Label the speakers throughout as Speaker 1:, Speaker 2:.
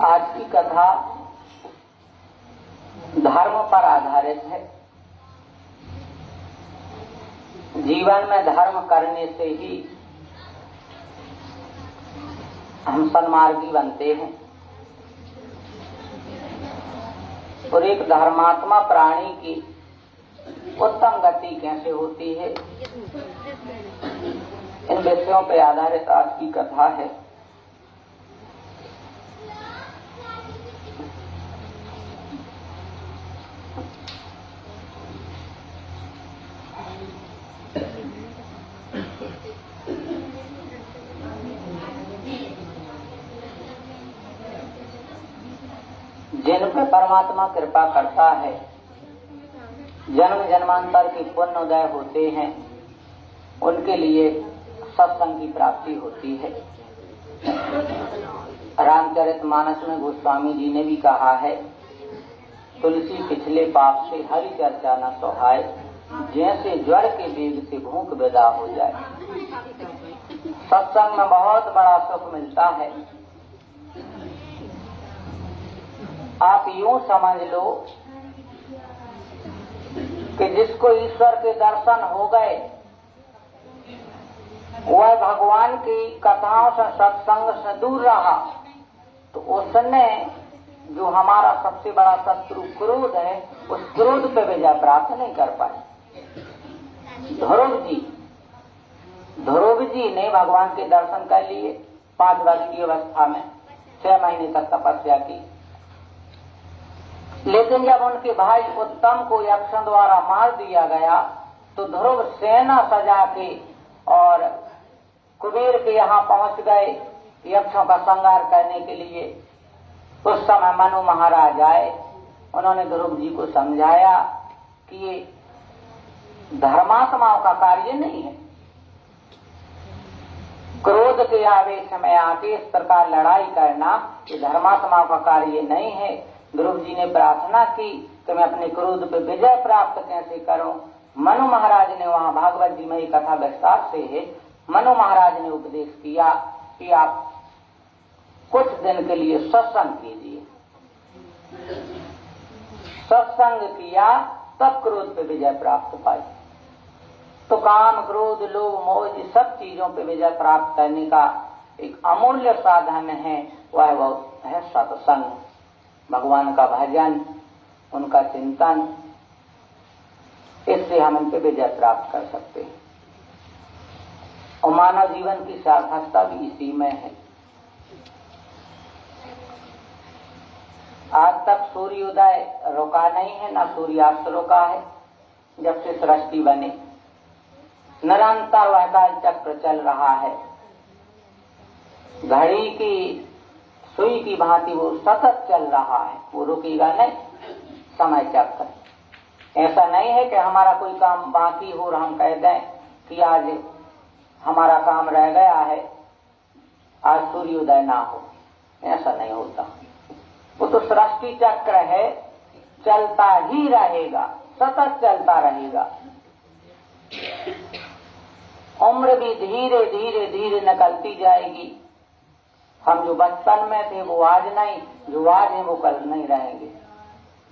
Speaker 1: आज की कथा धर्म पर आधारित है। जीवन में धर्म करने से ही हम सन्मार्गी बनते हैं और एक धर्मात्मा प्राणी की उत्तम गति कैसे होती है, इन विषयों पर आधारित आज की कथा है। जिन पे परमात्मा कृपा करता है, जन्म जन्मांतर के पुण्य उदय होते हैं, उनके लिए सत्संग की प्राप्ति होती है। रामचरितमानस में गोस्वामी जी ने भी कहा है, तुलसी पिछले पाप से हरि चर्चा न सुहाए, जैसे ज्वर के वेग से भूख विदा हो जाए। सत्संग में बहुत बड़ा सुख मिलता है। आप यूं समझ लो कि जिसको ईश्वर के दर्शन हो गए, वह भगवान की कथाओं से सत्संग से दूर रहा, तो उसने जो हमारा सबसे बड़ा शत्रु क्रोध है, उस क्रोध पे विजय प्राप्त नहीं कर पाए। ध्रुव जी ने भगवान के दर्शन कर लिए 5 वर्ष की अवस्था में, 6 महीने तक तपस्या की, लेकिन जब उनके भाई उत्तम को यक्षों द्वारा मार दिया गया तो ध्रुव सेना सजा के और कुबेर के यहाँ पहुंच गए यक्षों का संहार करने के लिए। उस समय मनु महाराज आए, उन्होंने ध्रुव जी को समझाया कि ये धर्मात्माओं का कार्य नहीं है, क्रोध के आवेश में आके इस प्रकार लड़ाई करना ये धर्मात्माओं का कार्य नहीं है। ध्रुव जी ने प्रार्थना की कि मैं अपने क्रोध पे विजय प्राप्त कैसे करूं। मनु महाराज ने वहां भागवत जी में ये कथा विस्तार से है। मनु महाराज ने उपदेश किया कि आप कुछ दिन के लिए सत्संग कीजिए। सत्संग किया तब क्रोध पे विजय प्राप्त पाई। तो काम, क्रोध, लोभ, मोह सब चीजों पे विजय प्राप्त करने का एक अमूल्य साधन है, वह है सत्संग। भगवान का भजन, उनका चिंतन, इससे हम इन पे विजय प्राप्त कर सकते हैं। और मानव जीवन की सार्थकता भी इसी में है। आज तक सूर्योदय रुका नहीं है, न सूर्यास्त रुका है। जब से सृष्टि बनी निरंतर वह काल चक्र चल रहा है। घड़ी की सुई की भांति वो सतत चल रहा है, वो रुकेगा नहीं। समय चक्र ऐसा नहीं है कि हमारा कोई काम बाकी हो और हम कह दें कि आज हमारा काम रह गया है, आज सूर्योदय ना हो, ऐसा नहीं होता। वो तो सृष्टि चक्र है, चलता ही रहेगा, सतत चलता रहेगा। उम्र भी धीरे धीरे धीरे निकलती जाएगी। हम जो बचपन में थे वो आज नहीं, जो आज है वो कल नहीं रहेंगे।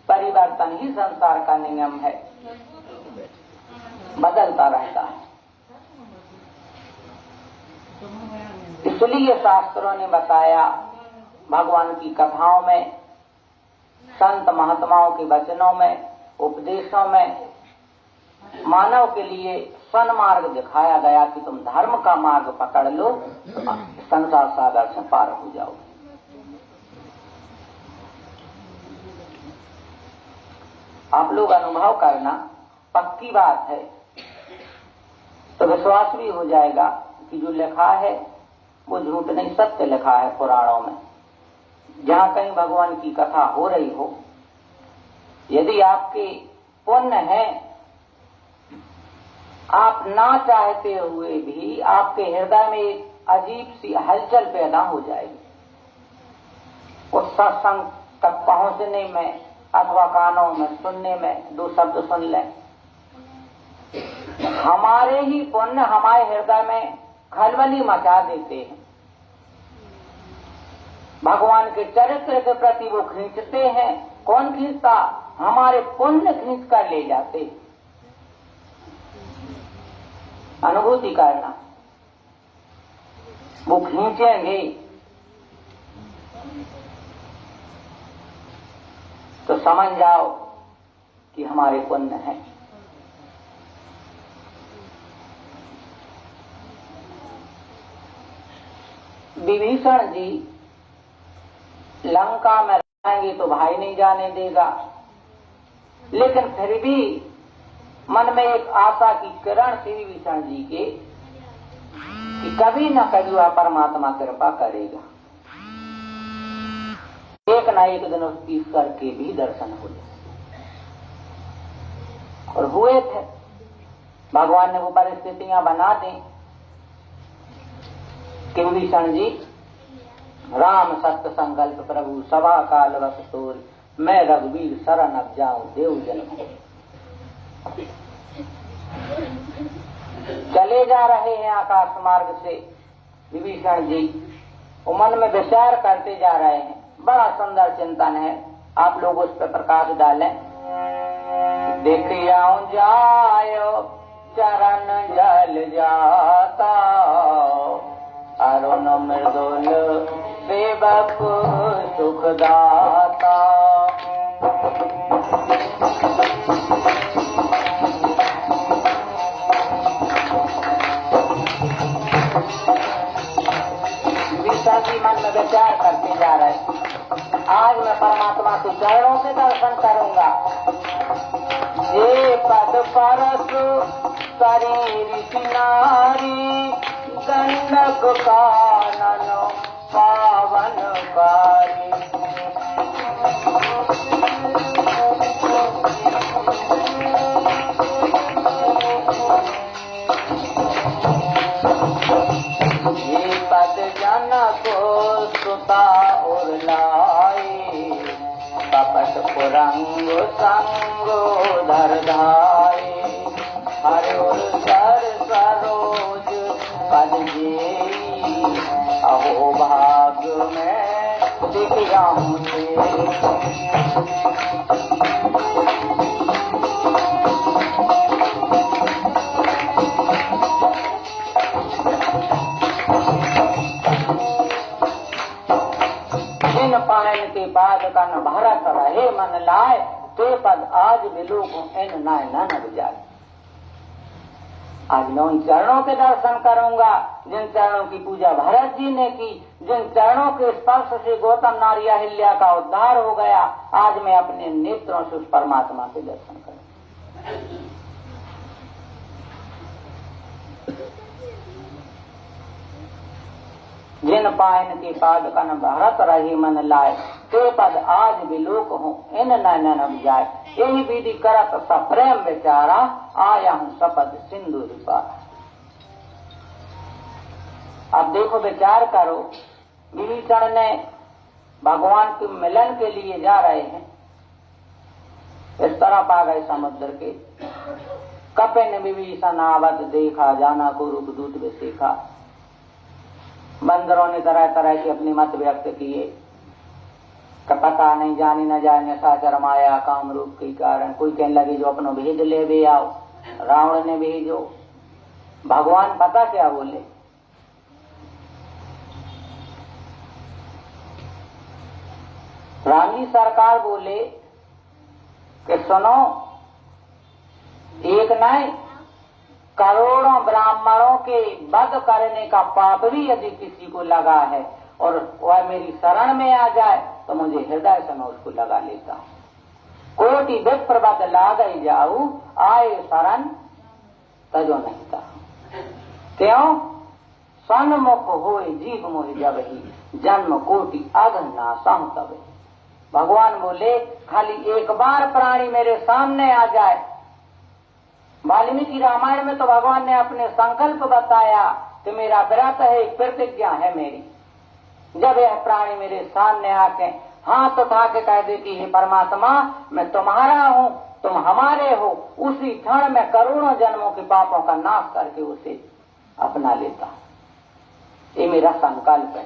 Speaker 1: परिवर्तन ही संसार का नियम है, बदलता रहता है। इसलिए शास्त्रों ने बताया, भगवान की कथाओं में, संत महात्माओं के वचनों में, उपदेशों में मानव के लिए सन्मार्ग दिखाया गया कि तुम धर्म का मार्ग पकड़ लो, संसार सागर से पार हो जाओगे। आप लोग अनुभव करना, पक्की बात है, तो विश्वास भी हो जाएगा कि जो लिखा है वो झूठ नहीं, सत्य लिखा है पुराणों में। जहां कहीं भगवान की कथा हो रही हो, यदि आपके पुण्य है, आप ना चाहते हुए भी आपके हृदय में एक अजीब सी हलचल पैदा हो जाएगी। उस सत्संग तक पहुंचने में अथवा कानों में सुनने में, दो शब्द सुन लें, हमारे ही पुण्य हमारे हृदय में खलबली मचा देते हैं। भगवान के चरित्र के प्रति वो खींचते हैं। कौन खींचता? हमारे पुण्य खींच कर ले जाते। अनुभूति करना, वो खींचेंगे तो समझ जाओ कि हमारे पुण्य हैं। विभीषण जी लंका में रहेंगे तो भाई नहीं जाने देगा, लेकिन फिर भी मन में एक आशा की किरण थी विभीषण जी के कि कभी न कभी वह परमात्मा कृपा करेगा, एक न एक दिन उसकी ईश्वर के भी दर्शन हो जाए। और हुए थे। भगवान ने वो परिस्थितियां बना दी कि विभीषण जी राम सत्य संकल्प प्रभु सभा काल वस तोर, मैं रघुवीर शरण अब जाऊं देव जन्म। चले जा रहे हैं आकाश मार्ग से विभीषण जी, वो मन में विचार करते जा रहे हैं। बड़ा सुंदर चिंतन है, आप लोग उस पर प्रकाश डालें। देखिया जायो चरण जल जाता, अरुण मृदुल सेवक सुखदाता। विशाखी मन में विचार करते जा रहे, आज मैं परमात्मा के चरणों से दर्शन करूंगा। ये पद परस शरीर नारी, गंडक कानन पावन कारी। ये पद जनक सुता और लाई, कपट पुरंग संगो धर धाई। हर और सर सरोज पद जेई, अहो भाग में दिखया मुझे। जिन पायन के बाद कन भरत रहे मन लाए, ते पद आज विलोक इन नाय ननद जाए। आज मैं उन चरणों के दर्शन करूंगा जिन चरणों की पूजा भरत जी ने की, जिन चरणों के स्पर्श से गौतम नारी अहिल्या का उद्धार हो गया। आज मैं अपने नेत्रों से उस परमात्मा के दर्शन करूंगा। जिन पायन के पाद कन भरत रही मन लाए, ते पद आज विलोक हो इन नैनन जाए। यही विधि करत सप्रेम बेचारा, आया हूं सपद सिंधु पार। अब देखो, विचार करो, विभीषण ने भगवान के मिलन के लिए जा रहे हैं, इस तरफ आ गए समुद्र के, कपिन विभीषण आवत देखा, जाना को रूप दूत वे सीखा। बंदरों ने तरह तरह के अपने मत व्यक्त किए कि पता नहीं, जानी न जाए निशाचर माया काम रूप के कारण। कोई कहने लगे जो अपनो भेज ले भी आओ, रावण ने भेजो। भगवान पता क्या बोले, राम जी सरकार बोले कि सुनो, एक नहीं करोड़ों ब्राह्मणों के वध करने का पाप भी यदि किसी को लगा है और वह मेरी शरण में आ जाए तो मुझे हृदय से मैं उसको लगा लेता हूं। कोटि विप्र बद लाग जाऊ, आए शरण तजो नहीं था। क्यों? सन्मुख होए जीव मोहि जब ही, जन्म कोटि अघन नासम तब। भगवान बोले खाली एक बार प्राणी मेरे सामने आ जाए। वाल्मीकि रामायण में तो भगवान ने अपने संकल्प बताया कि मेरा व्रत है, एक प्रतिज्ञा है मेरी। जब यह प्राणी मेरे सामने आके हाथ उठा के कह दे कि हे परमात्मा मैं तुम्हारा हूं, तुम हमारे हो, उसी क्षण में करोड़ों जन्मों के पापों का नाश करके उसे अपना लेता। ये मेरा संकल्प है।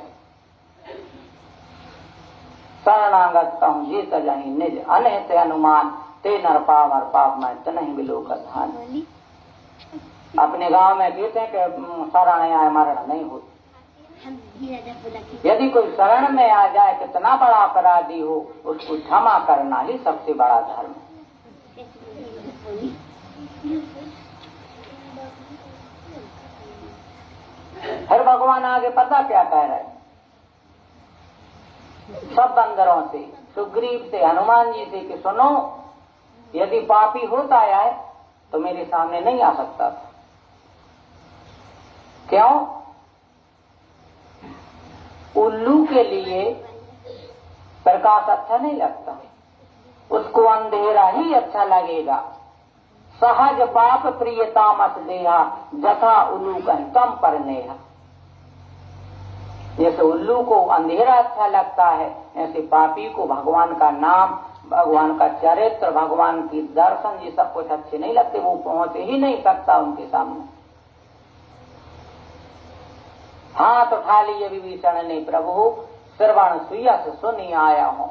Speaker 1: शरणागत कहूं जी सजही निज, अनहित अनुमान ते नर पावर पाप में तो नहीं बिलोकत धान। अपने गांव में कहते हैं कि शरण आए मरण नहीं होती। यदि कोई शरण में आ जाए, कितना बड़ा अपराधी हो, उसको क्षमा करना ही सबसे बड़ा धर्म है। फिर भगवान आगे पता क्या कह रहे हैं, सब बंदरों से, सुग्रीव से, हनुमान जी से कि सुनो, यदि पापी होता है तो मेरे सामने नहीं आ सकता था। क्यों? उल्लू के लिए प्रकाश अच्छा नहीं लगता, उसको अंधेरा ही अच्छा लगेगा। सहज पाप प्रियता मत देहा, जथा उल्लू कम पर नेहा। जैसे उल्लू को अंधेरा अच्छा लगता है, ऐसे पापी को भगवान का नाम, भगवान का चरित्र, भगवान की दर्शन, ये सब कुछ अच्छे नहीं लगते। वो पहुंच ही नहीं सकता उनके सामने। हाथ उठा लिए विभीषण ने प्रभु, श्रवण सुयस सुनी आया हूं,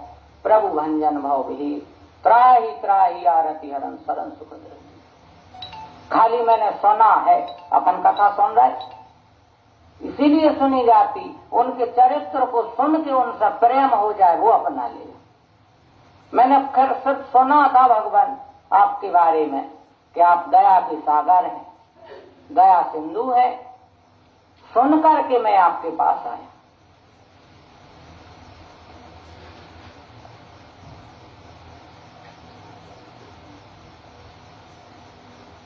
Speaker 1: प्रभु भंजन भव भी, त्राहि त्राहि आरती हरण शरण सुख। खाली मैंने सुना है, अपन कथा सुन रहे, इसीलिए सुनी जाती। उनके चरित्र को सुन के उनसे प्रेम हो जाए, वो अपना ले। मैंने फिर सिर्फ सुना था भगवान आपके बारे में कि आप दया के सागर हैं, दया सिंधु है। सुन करके मैं आपके पास आया।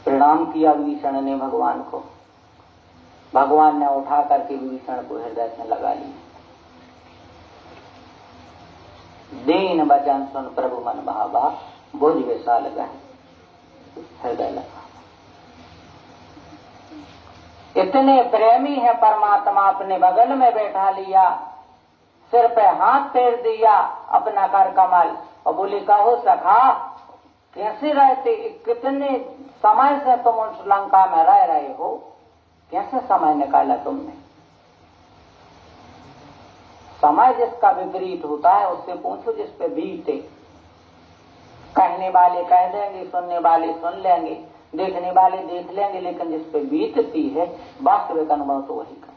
Speaker 1: प्रणाम किया विभीषण ने भगवान को। भगवान ने उठा करके विभीषण को हृदय से लगा लिया। दीन वचन सुन प्रभु मन भावा, बुझ विशाल गए हृदय लगा। इतने प्रेमी है परमात्मा, अपने बगल में बैठा लिया, सिर पे हाथ फेर दिया, अपना कर कमल, और बोले कहो सखा कैसे रहते, कितने समय से तुम उस लंका में रह रहे हो, कैसे समय निकाला तुमने। समय जिसका विपरीत होता है उससे पूछो जिस पे बीते। कहने वाले कह देंगे, सुनने वाले सुन लेंगे, देखने वाले देख लेंगे, लेकिन जिस पे बीतती है वास्तविक अनुभव तो वही का।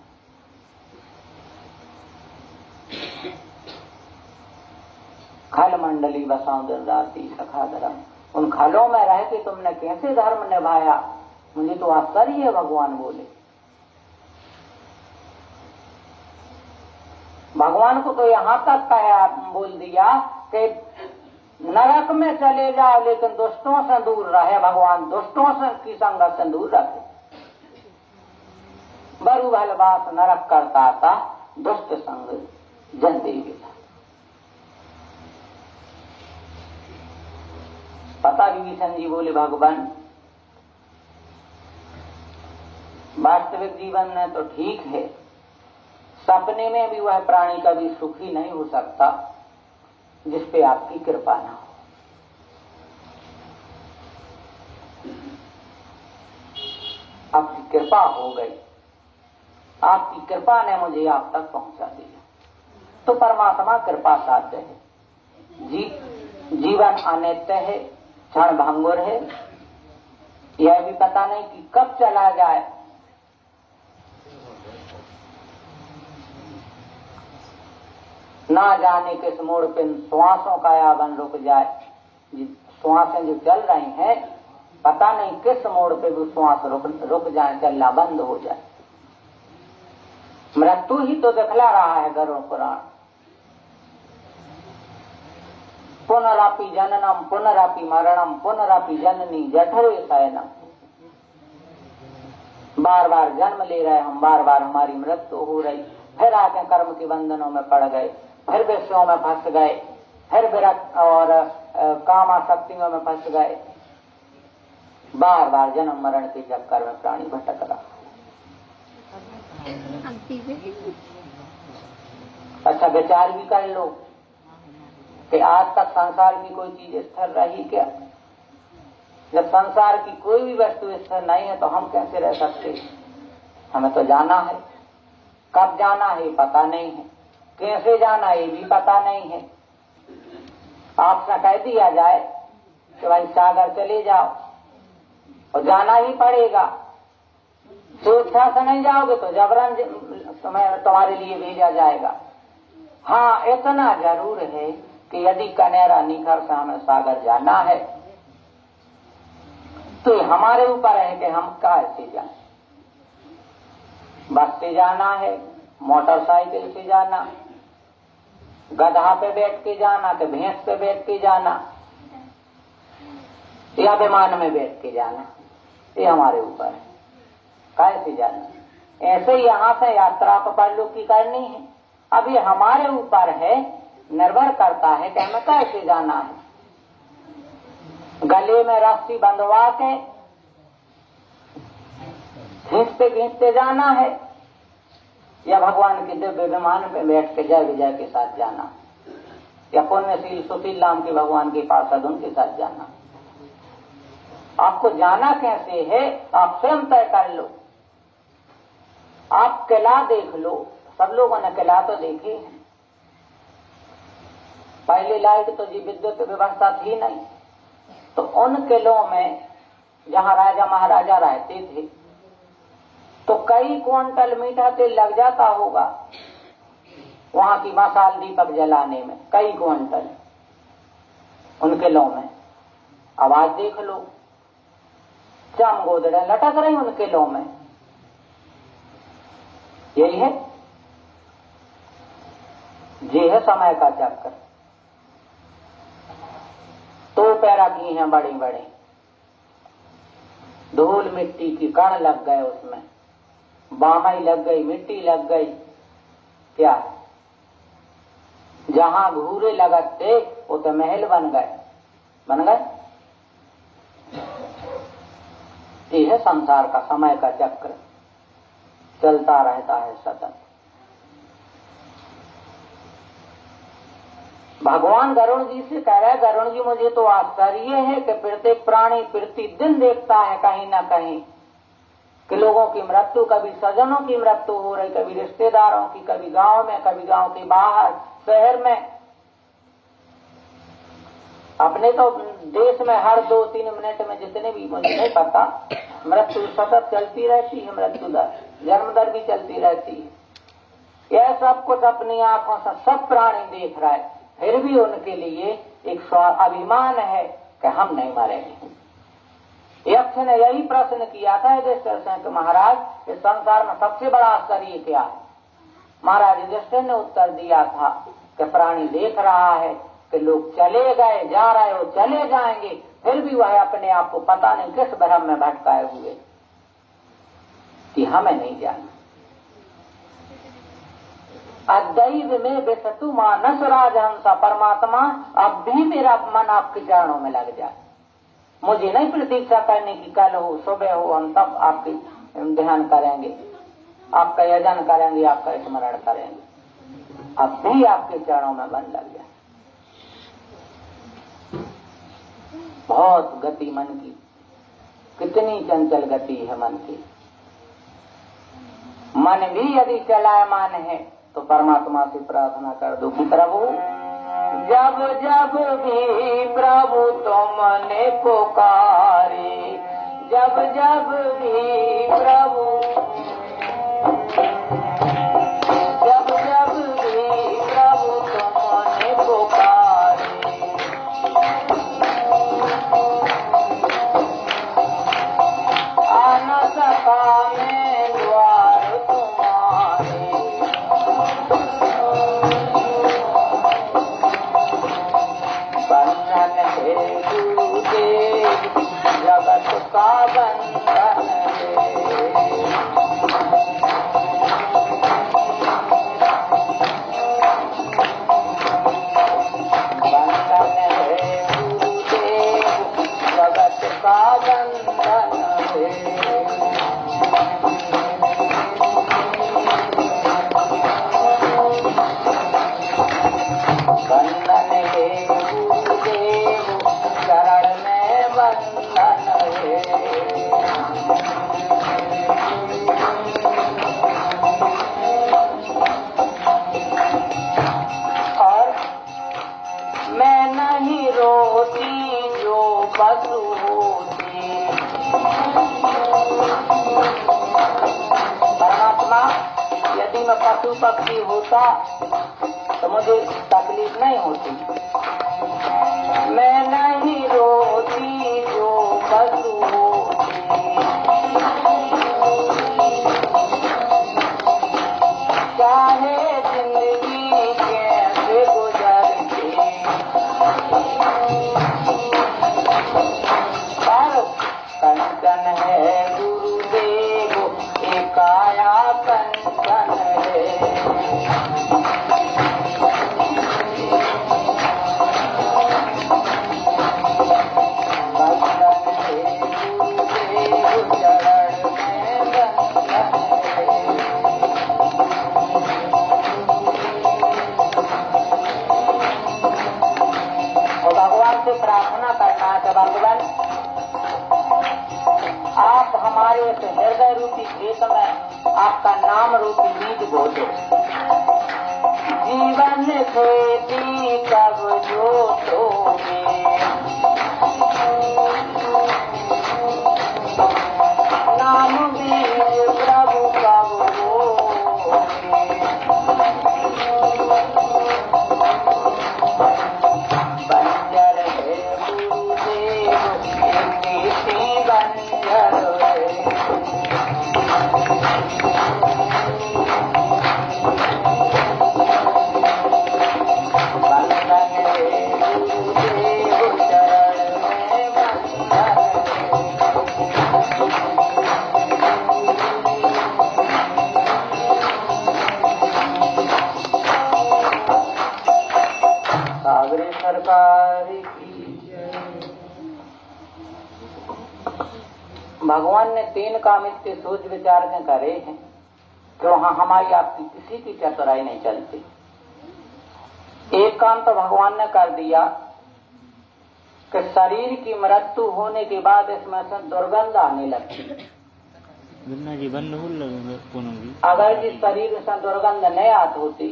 Speaker 1: खल मंडली बसाओ दिन राती सखा धर्म, उन खलों में रह के तुमने कैसे धर्म निभाया, मुझे तो आश्चर्य है। भगवान बोले, भगवान को तो यहां तक कहा, बोल दिया कि नरक में चले जाओ लेकिन दुष्टों से दूर रहे। भगवान दुष्टों से की संगत से दूर रखे। बरु भलवास नरक करता था, दुष्ट संग जन देवी था। पता विभीषण जी बोले, भगवान वास्तविक जीवन में तो ठीक है, सपने में भी वह प्राणी कभी सुखी नहीं हो सकता जिस पे आपकी कृपा ना हो। कृपा हो गई, आपकी कृपा ने मुझे आप तक पहुंचा दिया। तो परमात्मा कृपा साध्य है। जीवन अनित्य है, क्षण भंगुर है, यह भी पता नहीं कि कब चला जाए। ना जाने किस मोड़ पे श्वासों का यावन रुक जाए। श्वासें जो चल रही हैं, पता नहीं किस मोड़ पे भी श्वास रुक जाए, चलना बंद हो जाए। मृत्यु ही तो दिखला रहा है गरुड़ पुराण। पुनरापि जननम पुनरापि मरणम पुनरापि जननी जठरे शयनम। बार बार जन्म ले रहे हम, बार बार हमारी मृत्यु हो रही, फिर आके कर्म के बंधनों में पड़ गए, फिर विषयों में फंस गए, फिर विरक्त और कामासक्तियों में फंस गए। बार बार जन्म मरण के चक्कर में प्राणी भटक रहा। अच्छा विचार भी कर लो कि आज तक संसार की कोई चीज स्थिर रही क्या? जब संसार की कोई भी वस्तु स्थिर नहीं है तो हम कैसे रह सकते? हमें तो जाना है, कब जाना है पता नहीं है, कैसे जाना है भी पता नहीं है। आपसे कह दिया जाए कि भाई सागर चले जाओ और जाना ही पड़ेगा, स्वेच्छा से नहीं जाओगे तो जबरन तुम्हारे लिए भेजा जाएगा। हाँ इतना जरूर है कि यदि कनेरा निखर से हमें सागर जाना है तो हमारे ऊपर है कि हम कैसे जाएं। बस से जाना है, मोटरसाइकिल से जाना, गधा पे बैठ के जाना, कि भैंस पे बैठ के जाना, या विमान में बैठ के जाना, ये हमारे ऊपर है कैसे जाना। ऐसे यहाँ से यात्रा तो परलोक की करनी है। अब ये हमारे ऊपर है, निर्भर करता है कि हमें कैसे जाना है। गले में रस्सी बंधवा के घींचते घींचते जाना है, या भगवान के दिव्य विमान पे बैठ के जय विजय के साथ जाना, या पुण्यशील सुशील राम के भगवान के पार्षद उनके साथ जाना। आपको जाना कैसे है आप स्वयं तय कर लो। आप किला देख लो, सब लोगों ने किला तो देखे हैं। पहले लाइट तो जी विद्युत व्यवस्था थी नहीं, तो उन किलों में जहां राजा महाराजा रहते थे तो कई क्विंटल मीठा तेल लग जाता होगा वहां की मसाल दीपक जलाने में, कई क्विंटल उन किलों में। आवाज देख लो, चमगोदड़े लटक रही उन किलों में। यही है, ये है समय का चक्कर। तो पैरा की हैं बड़ी बड़ी, धूल मिट्टी की कण लग गए उसमें, बामई लग गई, मिट्टी लग गई। क्या जहां घूरे लगते वो तो महल बन गए, बन गए। ये है संसार का समय का चक्र, चलता रहता है सतत। भगवान गरुड़ जी से कह रहे, गरुड़ जी मुझे तो आश्चर्य है कि प्रत्येक प्राणी प्रतिदिन देखता है कहीं ना कहीं कि लोगों की मृत्यु, कभी स्वजनों की मृत्यु हो रही, कभी रिश्तेदारों की, कभी गांव में, कभी गांव के बाहर, शहर में। अपने तो देश में हर 2-3 मिनट में जितने भी, मुझे नहीं पता, मृत्यु सतत चलती रहती है। मृत्यु दर, जन्म दर भी चलती रहती है। यह सब कुछ अपनी आंखों से सब प्राणी देख रहा है, फिर भी उनके लिए एक अभिमान है कि हम नहीं मरेंगे। यक्ष ने यही प्रश्न किया था युधिष्ठिर से कि महाराज इस संसार में सबसे बड़ा आश्चर्य क्या है? महाराज युधिष्ठिर ने उत्तर दिया था कि प्राणी देख रहा है कि लोग चले गए, जा रहे हो, चले जाएंगे, फिर भी वह अपने आप को पता नहीं किस भ्रम में भटकाए हुए कि हमें नहीं जाना। अद्दैव में बेसतु मानस राजहंसा, परमात्मा अब भी मेरा मन आपके चरणों में लग जाए। मुझे नहीं प्रतीक्षा करने की कल हो, सुबह हो, हम तब आपके ध्यान करेंगे, आपका यजन करेंगे, आपका स्मरण करेंगे। अब भी आपके चरणों में मन लग जाए। बहुत गति मन की, कितनी चंचल गति है मन की। मन भी यदि चलायमान है तो परमात्मा से प्रार्थना कर दो कि प्रभु जब जब भी प्रभु तुमने पुकारे, जब जब भी प्रभु, जब जब भी प्रभु तुमने पुकारे, आ न सका मैं द्वार तुम्हारे, बंधन है गुरुदेव जगत का बंधन है, बंधन है गुरुदेव जगत का बंधन है। बंधन है गुरुदेव चरण में बंधन है, और मैं नहीं रोती जो पशु होती। परमात्मा यदि मैं पशु पक्षी होता तो मुझे तकलीफ नहीं होती। मैं नहीं रोती जो पशु होती, चाहे जिंदगी कैसे गुजरती, पर कंचन है गुरुदेव एक काया कंचन है। भगवान से प्रार्थना करना है, भगवान आप हमारे इस हृदय रूपी खेत में आपका नाम रूपी बीज बो दो। जीवन खेती कब जोतोगे, नाम बीज प्रभु कब बोगे, बंजर है गुरुदेव खेती बंजर है, बंधन है गुरुदेव चरण में बंधन है। सागरी सरकार की भगवान ने 3 काम इतने सोच विचार के करे हैं कि वहां हमारी आपकी किसी की चतुराई नहीं चलती। एक काम तो भगवान ने कर दिया कि शरीर की मृत्यु होने के बाद इसमें से दुर्गंध आने लगती। अगर जिस शरीर से दुर्गंध नहीं आती होती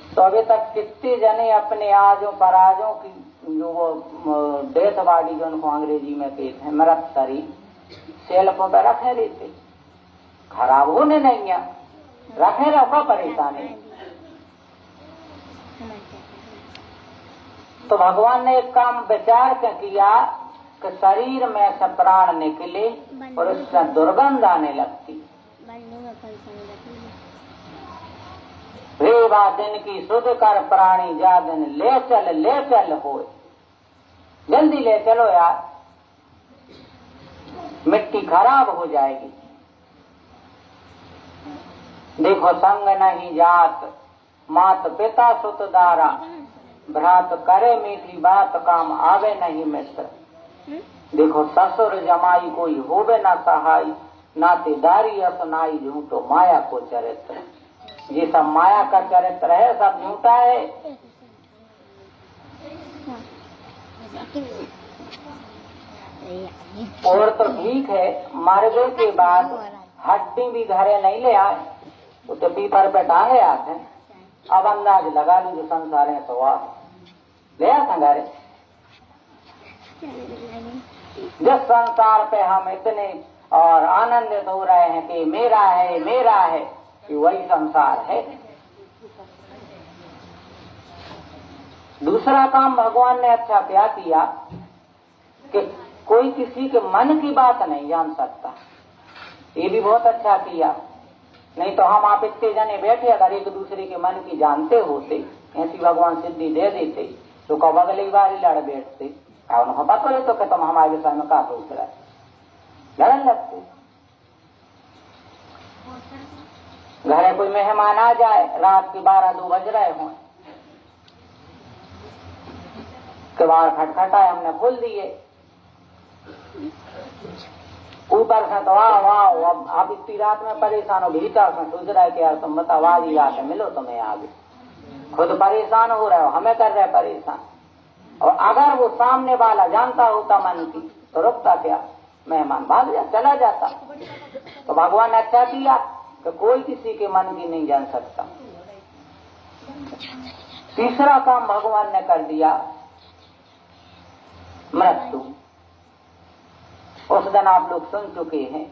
Speaker 1: तो अभी तक कितने जने अपने आजों पराजों की जो वो डेथ बॉडी जो उनको अंग्रेजी में कहते हैं मृत शरीर सेल्फों पर रखे रहते, खराब होने नहीं है, रखे रखो परेशानी। तो भगवान ने एक काम विचार के किया कि शरीर में से प्राण निकले और उससे दुर्गंध आने लगती। रेवा दिन की सुध कर प्राणी जा दिन ले चल हो, जल्दी ले चलो यार, मिट्टी खराब हो जाएगी। देखो संग नहीं जात मात पिता सुत दारा, भ्रात करे मीठी बात काम आवे नहीं मित्र। देखो ससुर जमाई कोई होवे ना सहाय, नातेदारी असनाई झूठो माया को चरित्र। ये सब माया का चरित्र है, सब झूठा है। और तो ठीक है, मरने के बाद हड्डी भी घरे नहीं ले आए, वो तो पीपर पे टांगे आते। अब अंदाज लगा लो जो संसार है तो वह ले आते घरे। जिस संसार पे हम इतने और आनंदित हो रहे हैं कि मेरा है, कि वही संसार है। दूसरा काम भगवान ने अच्छा क्या किया कि कोई किसी के मन की बात नहीं जान सकता, ये भी बहुत अच्छा किया। नहीं तो हम आप इतने जने बैठे अगर एक दूसरे के मन की जानते होते, ऐसी भगवान सिद्धि दे देते तो कब अगली बार ही लड़ बैठते। उनको पता है तो कि तुम हमारे विषय में क्या सोच रहे, लड़न लगते। घरे कोई मेहमान आ जाए, रात के 12-2 बज रहे हों, किवाड़ खटखटाए, हमने खोल दिए, ऊपर से तो वाह अब आप इतनी रात में परेशान हो, भीतर से सोच रहा है कि यार तुम बताओ आज ही आके मिलो, तुम्हें आगे खुद परेशान हो रहे हो, हमें कर रहे परेशान। और अगर वो सामने वाला जानता होता मन की तो रुकता क्या, मेहमान भाग जा चला जाता। तो भगवान ने अच्छा किया कि कोई किसी के मन की नहीं जान सकता। तीसरा काम भगवान ने कर दिया, मृत्यु। उस दिन आप लोग सुन चुके हैं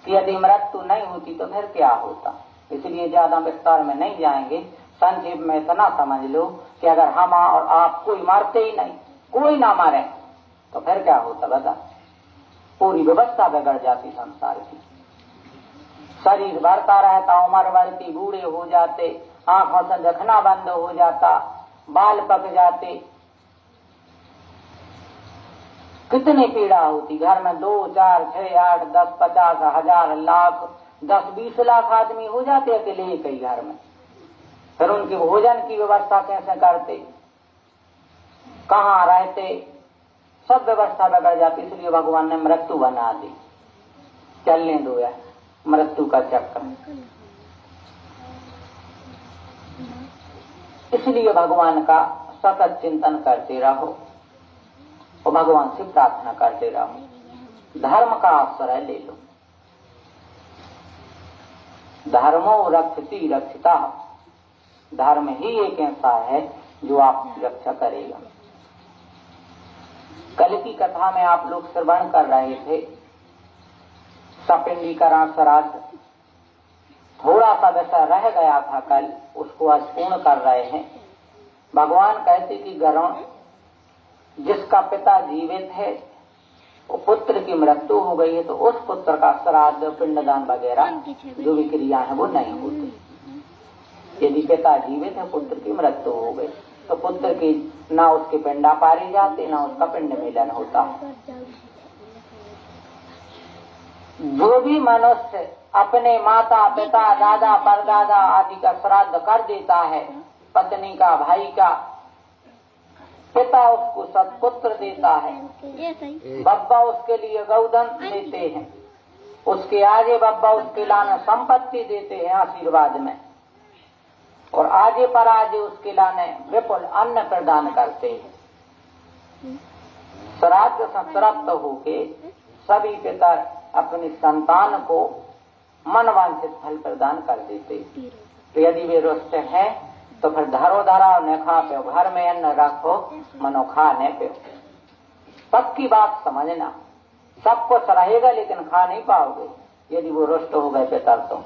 Speaker 1: कि यदि मृत्यु नहीं होती तो फिर क्या होता, इसलिए ज्यादा विस्तार में नहीं जाएंगे। संक्षेप में इतना समझ लो कि अगर हम और आप कोई मारते ही नहीं, कोई ना मारे, तो फिर क्या होता बता, पूरी व्यवस्था बिगड़ जाती संसार की। शरीर बढ़ता रहता, उम्र बढ़ती, बूढ़े हो जाते, आंखों से देखना बंद हो जाता, बाल पक जाते, कितनी पीड़ा होती। घर में 2, 4, 6, 8, 10, 50, 1000, लाख, 10-20 लाख आदमी हो जाते अकेले कई घर में। फिर उनके भोजन की व्यवस्था कैसे करते, कहाँ रहते, सब व्यवस्था बिगड़ जाती। इसलिए भगवान ने मृत्यु बना दी, चलने दो यार मृत्यु का चक्कर। इसलिए भगवान का सतत चिंतन करते रहो और भगवान से प्रार्थना करते रहो। धर्म का आश्रय ले लो, धर्मो रक्षति रक्षिता। धर्म ही एक ऐसा है जो आप रक्षा करेगा। कल की कथा में आप लोग श्रवण कर रहे थे सपिंडीकरण श्राद्ध, थोड़ा सा वैसा रह गया था कल, उसको आज पूर्ण कर रहे हैं। भगवान कहते कि गरुण जिसका पिता जीवित है, वो पुत्र की मृत्यु हो गई है, तो उस पुत्र का श्राद्ध पिंडदान वगैरह जो भी क्रिया है वो नहीं होती। यदि पिता जीवित है, पुत्र की मृत्यु हो गई, तो पुत्र की ना उसके पिंडा पारी जाते, ना उसका पिंड मिलन होता। जो भी मनुष्य अपने माता पिता दादा परदादा आदि का श्राद्ध कर देता है, पत्नी का, भाई का, पिता उसको सत्पुत्र देता है, बब्बा उसके लिए गौधन देते हैं, उसके आगे बब्बा उसके लाने संपत्ति देते हैं आशीर्वाद में, और आगे पर आगे उसके लाने विपुल अन्न प्रदान करते हैं। श्राद्ध संतृप्त होके सभी पिता अपनी संतान को मनवांछित फल प्रदान कर देते। तो यदि वे रुष्ट हैं तो फिर धरो धरा न खा पे, घर में अन्न रखो मनो खा न पे। सबकी बात समझना, सब कुछ रहेगा लेकिन खा नहीं पाओगे यदि वो रुष्ट हो गए पिता। तो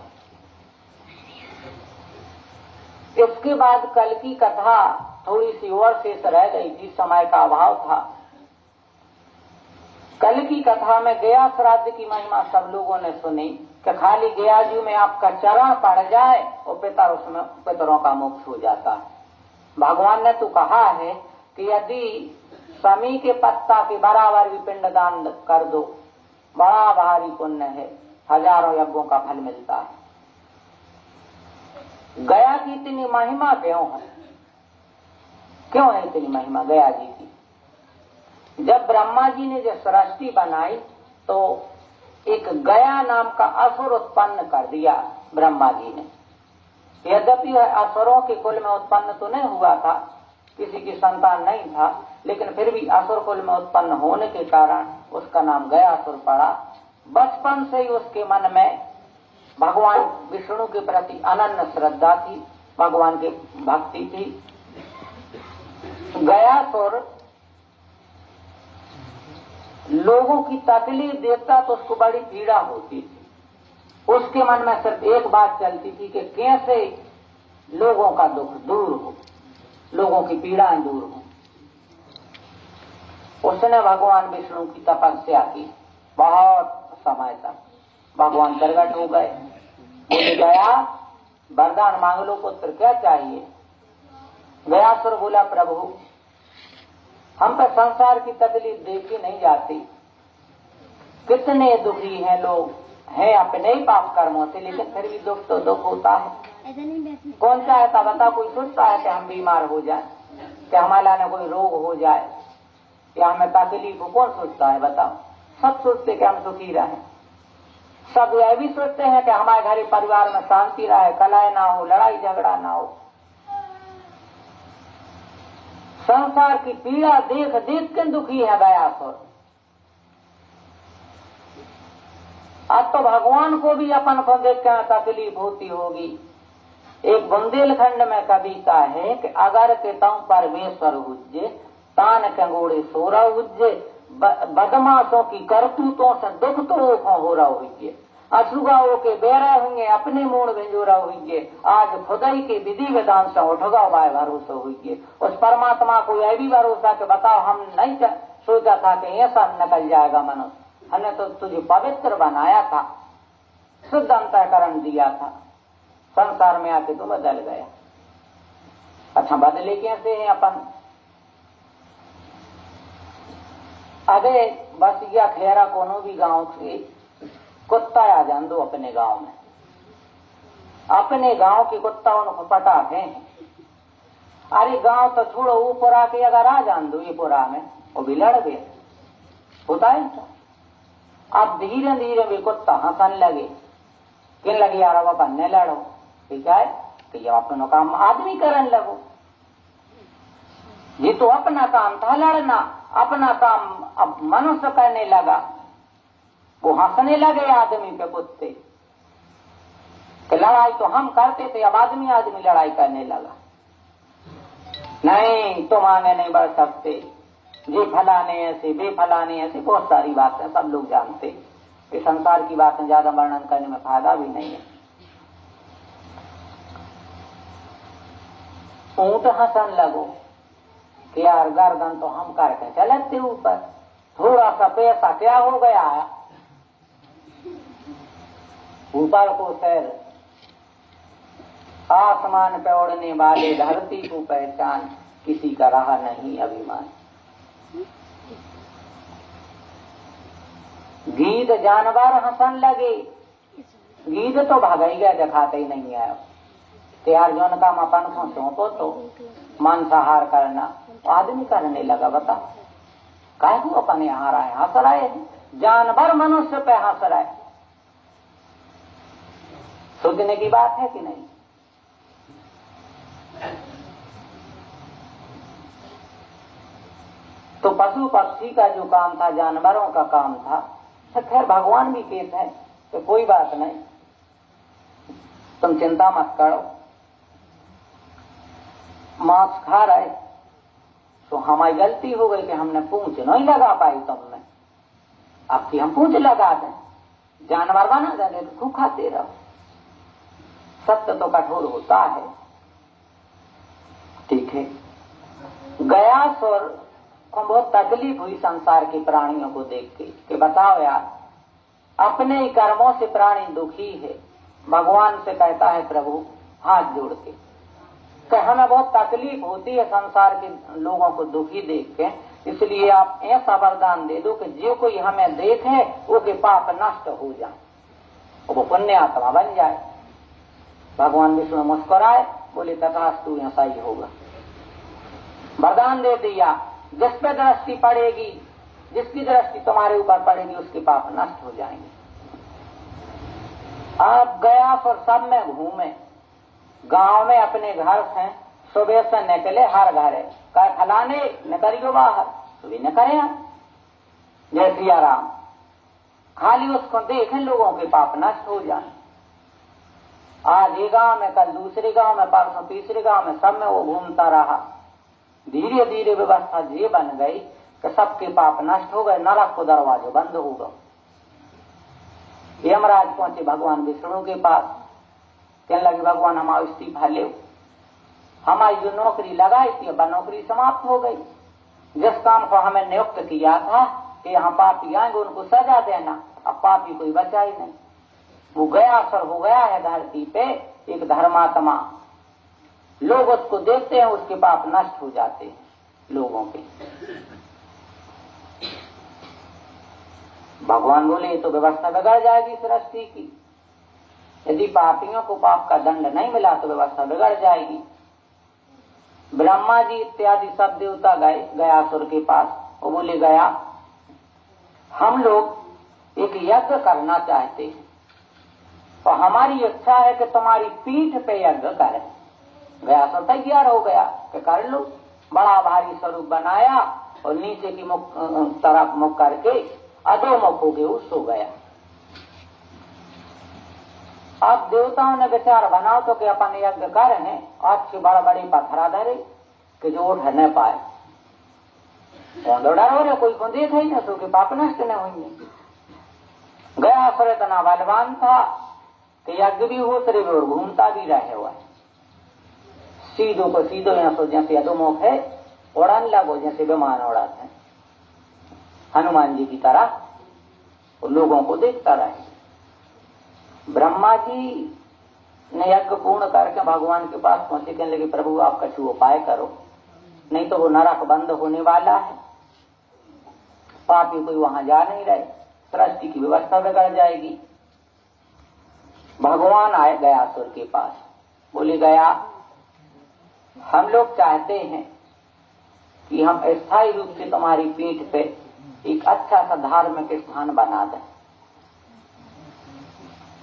Speaker 1: इसके बाद कल की कथा थोड़ी सी और शेष रह गई थी, समय का अभाव था। कल की कथा में गया श्राद्ध की महिमा सब लोगों ने सुनी कि खाली गया जी में आपका चरण पड़ जाए और पितर उसमें पितरों का मोक्ष हो जाता है। भगवान ने तो कहा है कि यदि समी के पत्ता के बराबर भी पिंडदान कर दो, बड़ा भारी पुण्य है, हजारों यज्ञों का फल मिलता है। गया की इतनी महिमा क्यों है? क्यों है इतनी महिमा गया जी की? जब ब्रह्मा जी ने जो सृष्टि बनाई तो एक गया नाम का असुर उत्पन्न कर दिया ब्रह्मा जी ने। यद्यपि असुरों के कुल में उत्पन्न तो नहीं हुआ था, किसी की संतान नहीं था, लेकिन फिर भी असुर कुल में उत्पन्न होने के कारण उसका नाम गयासुर पड़ा। बचपन से ही उसके मन में भगवान विष्णु के प्रति अनन्य श्रद्धा थी, भगवान की भक्ति थी। गयासुर लोगों की तकलीफ देता तो उसको बड़ी पीड़ा होती थी। उसके मन में सिर्फ एक बात चलती थी कि कैसे लोगों का दुख दूर हो, लोगों की पीड़ाएं दूर हो। उसने भगवान विष्णु की तपस्या की बहुत समय तक। भगवान प्रकट हो गए, बोले गया वरदान मांग लो पुत्र, क्या चाहिए? गयासुर बोला प्रभु हम पर संसार की तकलीफ देखी नहीं जाती, कितने दुखी हैं लोग, हैं अपने ही पाप कर्मों से, लेकिन फिर भी दुख तो दुख होता है। कौन चाहता बता? कोई सोचता है कि हम बीमार हो जाए, कि हमारा न कोई रोग हो जाए, या हमें तकलीफ हो? कौन सोचता है बताओ? सब सोचते कि हम सुखी रहें। सब यह भी सोचते हैं कि हमारे घर परिवार में शांति रहे, कलह ना हो, लड़ाई झगड़ा ना हो। संसार की पीड़ा देख देख के दुखी है गयासुर। अब तो भगवान को भी अपन को देख कर तकलीफ होती होगी। एक बुंदेलखंड में कविता है कि अगर के तम परमेश्वर हुज्जे तान के गोड़े सोरा हुज्जे, बदमाशों की करतूतों से दुख तो हो रहा हुई, अछुगाओं के बेरा होंगे अपने मूड भिंजोरा हुई, आज खुदाई के विधि विधान से उठगा वाय भरोसा हुई। उस परमात्मा को यह भी भरोसा कि बताओ हम नहीं सोचा था कि ऐसा निकल जाएगा मनुष्य, हमने तो तुझे पवित्र बनाया था, शुद्ध अंतःकरण दिया था, संसार में आके तो बदल गया। अच्छा बदले कैसे हैं अपन? अरे बस या खेरा कोनो भी गांव से कुत्ता आ जान दो अपने गांव में, अपने गांव के कुत्ता उनको पटाते हैं। अरे गांव तो छोड़ो, ऊपर आके अगर आ जान दो ये पुरा में, वो भी लड़ गए, होता है क्या? अब धीरे धीरे भी कुत्ता हंसन लगे, किन लगे यार अब बनने लड़ो, ठीक है कि ये अपना काम आदमी करने लगो। ये तो अपना काम था लड़ना, अपना काम अब मनुष्य करने लगा। वो हंसने लगे आदमी पे कुत्ते कि लड़ाई तो हम करते थे, अब आदमी आदमी लड़ाई करने लगा। नहीं तुम आगे नहीं बढ़ सकते, ये फलाने ऐसे, वे फलाने ऐसे, बहुत सारी बातें सब लोग जानते कि संसार की बातें ज्यादा वर्णन करने में फायदा भी नहीं है। ऊंट हंसन लगो कि यार गर्दन तो हम करके चलते ऊपर, थोड़ा सा पैसा क्या हो गया है, ऊपर को सैर, आसमान पे उड़ने वाले धरती को पहचान, किसी का रहा नहीं अभिमान। गीद जानवर हंसन लगे, गीद तो भाग ही गया, दिखाते ही नहीं आया। त्यार जो काम अपन को सौंपो तो मांसाहार करना आदमी करने लगा। बता काहे को अपन यहाँ रहे, हंस रहे, जानवर मनुष्य पे हंस रहे। सोचने की बात है कि नहीं? तो पशु पक्षी का जो काम था, जानवरों का काम था, तो खैर भगवान भी कहते हैं तो कोई बात नहीं, तुम चिंता मत करो। मांस खा रहे तो हमारी गलती हो गई कि हमने पूंछ नहीं लगा पाई तुमने, अब की हम पूंछ लगा दें, जानवर बना देंगे तो खूब खाते रहो। सत्य तो कठोर होता है, ठीक है। गयासुर को बहुत तकलीफ हुई संसार के प्राणियों को देख के कि बताओ यार, अपने ही कर्मों से प्राणी दुखी है। भगवान से कहता है प्रभु हाथ जोड़ के कि हमें बहुत तकलीफ होती है संसार के लोगों को दुखी देख के, इसलिए आप ऐसा वरदान दे दो कि जो कोई हमें देखे वो के पाप नष्ट हो जाए, वो पुण्य आत्मा बन जाए। भगवान विष्णु मुस्कुराए, बोले तथास्तु, ऐसा ही होगा। वरदान दे दिया, जिस पे दृष्टि पड़ेगी, जिसकी दृष्टि तुम्हारे ऊपर पड़ेगी उसके पाप नष्ट हो जाएंगे। अब गया और सब में घूमे, गांव में अपने घर से सुबह से निकले, हर घर है कह फलाने निकलियो बाहर, तो भी न करे जय सिया राम, खाली उसको देखें लोगों के पाप नष्ट हो जाए। आज एक गांव में, कल दूसरे गांव में, परसों तीसरे गांव में, सब में वो घूमता रहा। धीरे धीरे व्यवस्था ये बन गई कि सबके पाप नष्ट हो गए, नरक को दरवाजे बंद हो गए। यमराज पहुंचे भगवान विष्णु के पास, कहने लगे भगवान हमारा इस्तीफा ले, हमारी जो नौकरी लगाई थी अब नौकरी समाप्त हो गई। जिस काम को हमें नियुक्त किया था कि यहाँ पापी आएंगे उनको सजा देना, अब पापी कोई बचा ही नहीं। वो गयासुर हो गया है धरती पे एक धर्मात्मा। लोग उसको देखते हैं, उसके पाप नष्ट हो जाते हैं लोगों के। भगवान बोले तो व्यवस्था बिगड़ जाएगी सृष्टि की। यदि पापियों को पाप का दंड नहीं मिला तो व्यवस्था बिगड़ जाएगी। ब्रह्मा जी इत्यादि सब देवता गए गयासुर के पास। वो बोले गया हम लोग एक यज्ञ करना चाहते हैं और हमारी इच्छा है कि तुम्हारी पीठ पे यज्ञ करें। गयासुर तैयार हो गया कि कर लो। बड़ा भारी स्वरूप बनाया और नीचे की मुख तरफ मुख करके अधोमुख हो गए, सो गया। अब देवताओं ने विचार बनाओ तो कि अपन यज्ञ कर रहे हैं, अच्छे बड़ा बड़ी पत्थरा धरे कि जो उठ न पाए। डर हो रहे, कोई को देख ही ना तो कि पाप नष्ट न होंगे। गयासुर इतना बलवान था कि यज्ञ भी होते रहे और घूमता भी रहे हुआ। सीधो को सीधो यहाँ सो जैसे अधोमुख है, उड़ान लगो जैसे विमान उड़ाते हैं हनुमान जी की तरह, और लोगों को देखता रहे। ब्रह्मा जी ने यज्ञ पूर्ण करके भगवान के पास पहुंचे, कहने लगे प्रभु आप कछु उपाय करो, नहीं तो वो नरक बंद होने वाला है, पापी कोई वहां जा नहीं रहे, सृष्टि की व्यवस्था बिगड़ जाएगी। भगवान आए गयासुर के पास, बोले गया हम लोग चाहते हैं कि हम स्थायी रूप से तुम्हारी पीठ पे एक अच्छा सा धार्मिक स्थान बना दें,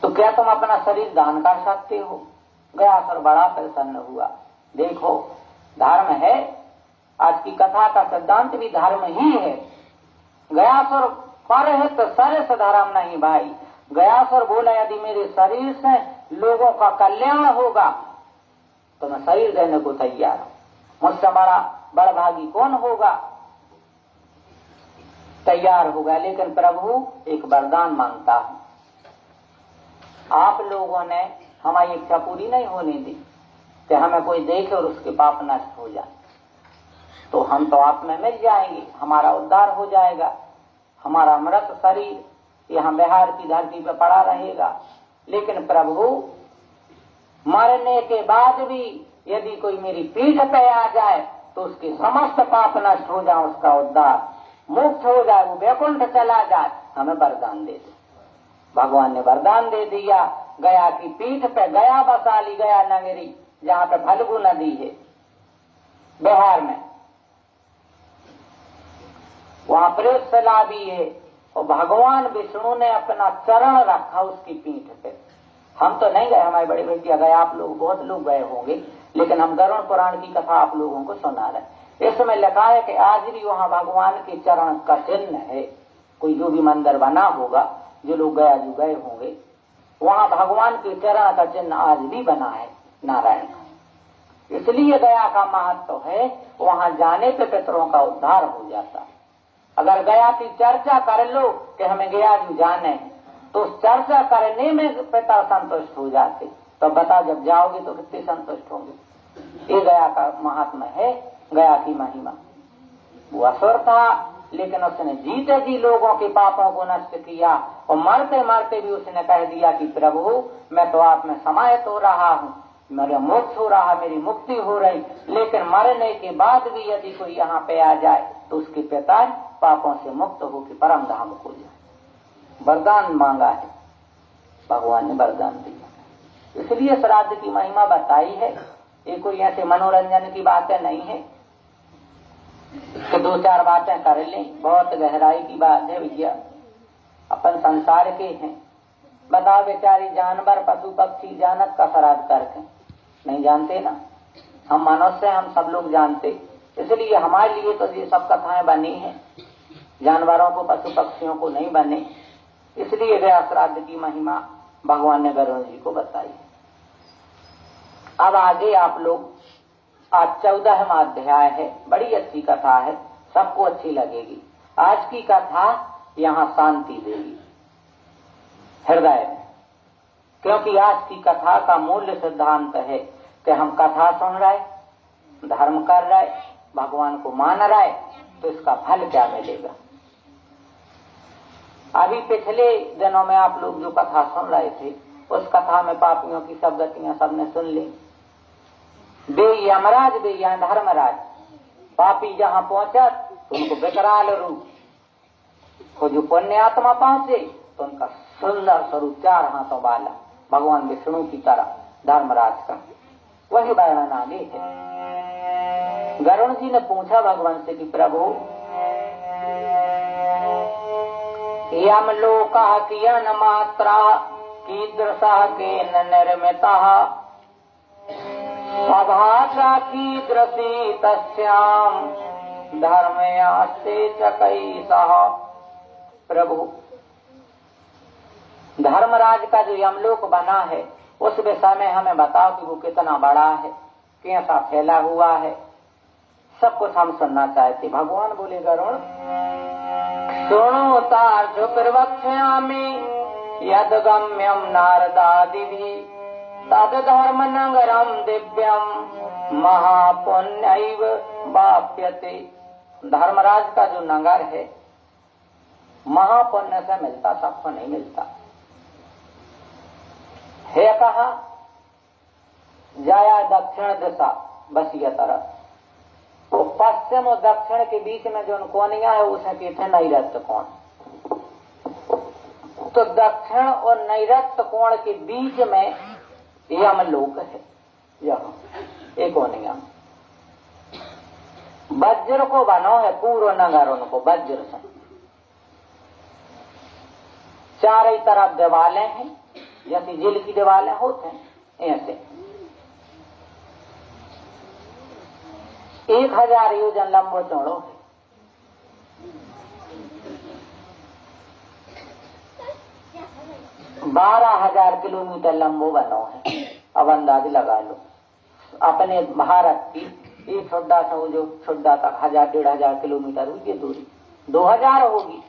Speaker 1: तो क्या तुम अपना शरीर दान कर सकते हो? गयासुर बड़ा प्रसन्न हुआ। देखो धर्म है, आज की कथा का सिद्धांत भी धर्म ही है। गयासुर परहित सरस धर्म नहीं भाई। गयासुर बोला यदि मेरे शरीर से लोगों का कल्याण होगा तो मैं शरीर देने को तैयार हूं। मुझसे बड़ा बड़भागी कौन होगा? तैयार होगा। लेकिन प्रभु एक वरदान मांगता हूं, आप लोगों ने हमारी इच्छा पूरी नहीं होने दी कि हमें कोई देखे और उसके पाप नष्ट हो जाए, तो हम तो आप में मिल जाएंगे, हमारा उद्धार हो जाएगा, हमारा मृत शरीर यहाँ बिहार की धरती पर पड़ा रहेगा। लेकिन प्रभु मरने के बाद भी यदि कोई मेरी पीठ पे आ जाए तो उसके समस्त पाप नष्ट हो जाए, उसका उद्धार मुक्त हो जाए, वो वैकुंठ चला जाए, हमें वरदान दे दे। भगवान ने वरदान दे दिया। गया की पीठ पे गया बसा ली, गया नगरी जहाँ पे फल्गु नदी है बिहार में, वहां प्रेतशिला भी है, और भगवान विष्णु ने अपना चरण रखा उसकी पीठ पे। हम तो नहीं गए, हमारे बड़े भैया गए, आप लोग बहुत लोग गए होंगे, लेकिन हम गरुड़ पुराण की कथा आप लोगों को सुना रहे। इसमें लिखा है कि आज भी वहां भगवान के चरण का चिन्ह है। कोई जो भी मंदिर बना होगा, जो लोग गया जो गए होंगे, वहां भगवान के चरण का चिन्ह आज भी बना है नारायण का। इसलिए गया का महत्व है, वहां जाने पे पितरों का उद्धार हो जाता। अगर गया की चर्चा कर लो कि हमें गया जो जाने, तो उस चर्चा करने में पिता संतुष्ट हो जाते। तो बता जब जाओगे तो कितने संतुष्ट होंगे। ये गया का महात्मा है, गया की महिमा। वो असुर था, लेकिन उसने जीते जी लोगों के पापों को नष्ट किया, और मरते मरते भी उसने कह दिया कि प्रभु मैं तो आप में समाहित हो रहा हूँ, मेरा मोक्ष हो रहा, मेरी मुक्ति हो रही, लेकिन मरने के बाद भी यदि कोई यहाँ पे आ जाए तो उसके पिता पापों से मुक्त होकर परम धाम को जाए। वरदान मांगा है, भगवान ने वरदान दिया। इसलिए श्राद्ध की महिमा बताई है। ये कोई ऐसे मनोरंजन की बातें नहीं है कि दो चार बातें कर लें, बहुत गहराई की बात है भैया। अपन संसार के हैं, बताओ बेचारी जानवर पशु पक्षी जानत का श्राद्ध करके नहीं जानते ना। हम मनुष्य, हम सब लोग जानते, इसलिए हमारे लिए तो ये सब कथाएं बनी हैं, जानवरों को पशु पक्षियों को नहीं बने। इसलिए गया श्राद्ध की महिमा भगवान ने गरुड़ जी को बताई। अब आगे आप लोग, आज 14वां अध्याय है, बड़ी अच्छी कथा है, सबको अच्छी लगेगी। आज की कथा यहाँ शांति देगी हृदय में, क्योंकि आज की कथा का मूल सिद्धांत है कि हम कथा सुन रहे, धर्म कर रहे, भगवान को मान रहे, तो इसका फल क्या मिलेगा। अभी पिछले दिनों में आप लोग जो कथा सुन रहे थे, उस कथा में पापियों की सब गतियां सबने सुन ली। वे यमराज, वे यहाँ धर्मराज, पापी जहाँ पहुंचा तो उनको विकराल रूप, को जो पुण्य आत्मा पहुंचे तो उनका सुंदर स्वरूप 4 हाथों वाला भगवान विष्णु की तरह धर्मराज का, वही वर्णन आगे है। गरुण जी ने पूछा भगवान से कि प्रभु, यमलोकः कियन् मात्रा कीदृशः केन निर्मितः सभा कीदृशी तस्याम् धर्मयास्ते च कैसः। प्रभु, धर्मराज का जो यमलोक बना है उस विषय में हमें बताओ कि वो कितना बड़ा है, कैसा फैला हुआ है, सब कुछ हम सुनना चाहते। भगवान बोले गरुण, शृणुतार्थ प्रवक्ष्यामि यद्गम्यं नारदादिभिः तद धर्म नगरम दिव्यम महापुण्यैव वाप्यते। धर्मराज का जो नगर है महापुण्य से मिलता, सबको नहीं मिलता है। कहा जाया दक्षिण दिशा बस ये तरफ, तो पश्चिम और दक्षिण के बीच में जो कोनिया है उसे कहते हैं नैऋत्य कोण। तो दक्षिण और नैऋत्य कोण के बीच में यमलोक है, यहाँ एक कोनिया। वज्र को बनो है पूर्व नगर, उनको वज्र से चारों तरफ दीवालें हैं, जैसे जेल की दीवालें होते हैं ऐसे। 1000 योजन लंबो चौड़ो है। बारह 12,000 किलोमीटर लंबो बनो है। अब अंदाज लगा लो, अपने भारत की एक छोटा सा वो जो छोटा तक 1000-1500 किलोमीटर हुई ये दूरी 2000 होगी,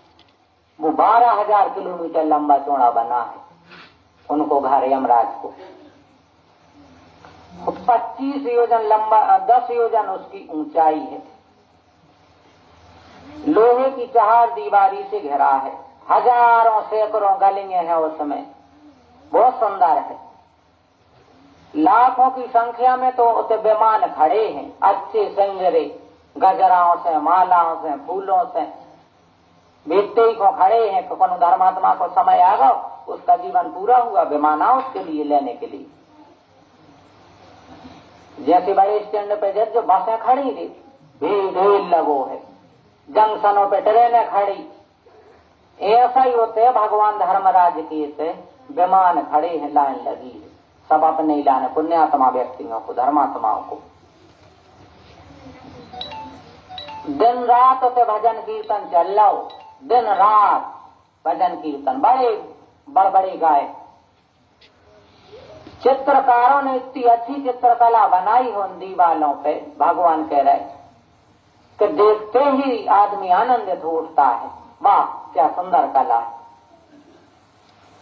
Speaker 1: वो 12,000 किलोमीटर लंबा चौड़ा बना है उनको घर यमराज को। 25 योजन लंबा, 10 योजन उसकी ऊंचाई है। लोहे की 4 दीवारी से घिरा है, हजारों सैकड़ों गलियां हैं उसमें, बहुत सुंदर है। लाखों की संख्या में तो उसे विमान खड़े हैं, अच्छे सिंगरे गजराओं से, मालाओं से, फूलों से बेचते ही को खड़े हैं। तो कौन धर्मात्मा को समय आ गया, उसका जीवन पूरा हुआ, विमान आओ उसके लिए लेने के लिए। जैसे बड़े स्टैंड पे जो बसें खड़ी थी, भीड़ लगो है, जंक्शनों पे ट्रेनें खड़ी, ऐसा ही होते है भगवान धर्मराज के से विमान खड़े हैं, लाइन लगी है, सब अपने ही लाने पुण्यात्मा व्यक्तियों को, धर्मात्माओं को। दिन रात होते भजन कीर्तन चल लो, दिन रात भजन कीर्तन, बड़े गाय। चित्रकारों ने इतनी अच्छी चित्रकला बनाई हो दीवालों पे, भगवान कह रहे कि देखते ही आदमी आनंदित हो उठता है, वाह क्या सुंदर कला है।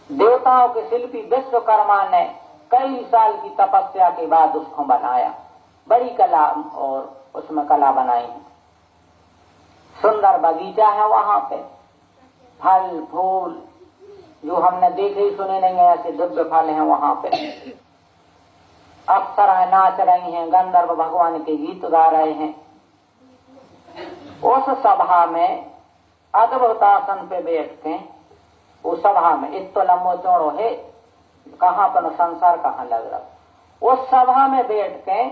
Speaker 1: देवताओं के शिल्पी विश्वकर्मा ने कई साल की तपस्या के बाद उसको बनाया, बड़ी कला और उसमें कला बनाई है। सुंदर बगीचा है वहां पे, फल फूल जो हमने देखे ही सुने नहीं है, ऐसे दिव्य फल हैं वहां पे। अप्सराएं नाच रही हैं, गंधर्व भगवान के गीत गा रहे हैं। उस सभा में अद्भुत आसन पे बैठ के, उस सभा में इतो लंबो चौड़ो है, कहाँ पर संसार कहाँ लग रहा। उस सभा में बैठ के